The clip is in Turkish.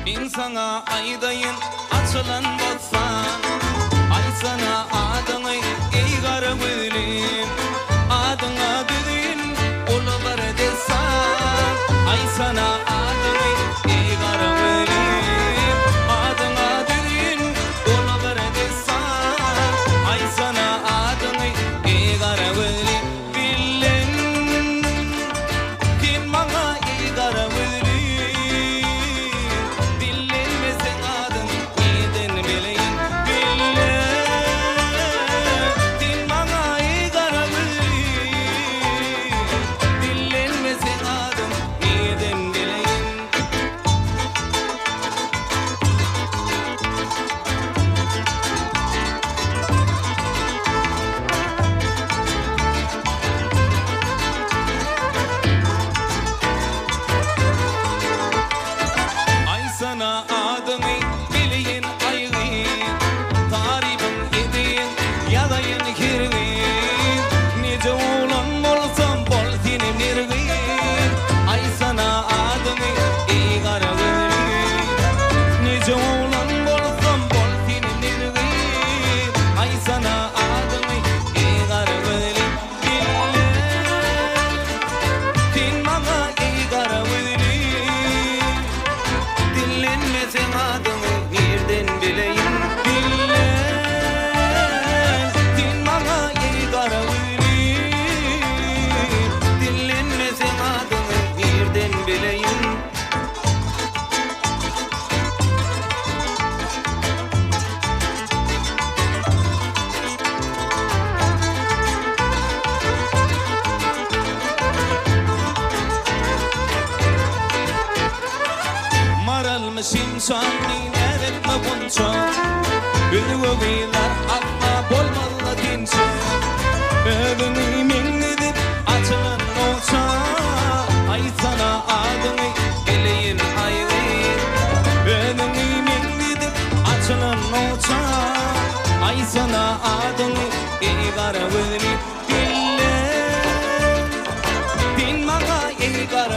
Ben sana aydayın açılan bolsan, ay sana adını ey garabülüm, adına düdün ulu var desan, ay sana adını ey garabülüm, adına düdün ulu var desan, ay sana adını ey garabülüm, bilin kim bana ey garabülüm. Sana adımı bilin ayrı, tarifin edin yalayın kirli. Nice oğlan olsam bol senin nirgi, ay sana adımı ey garabülüm. Nice oğlan olsam bol senin nirgi, ay sana adımı ey garabülüm. Din bana ey garabülüm. Dinlenmesin adını nereden bileyim, dinlen. Din bana ey garabülüm. Dinlenmesin adını nereden bileyim. Maralmışım şanlı neretme bunca, ülvüler atma bolmalı dinçe. Ödünü min edip açılan olsa, ay sana adını eleyin ayrı. Ödünü min edip açılan olsa, ay sana adını ey garabülüm. Din bana ey garabülüm.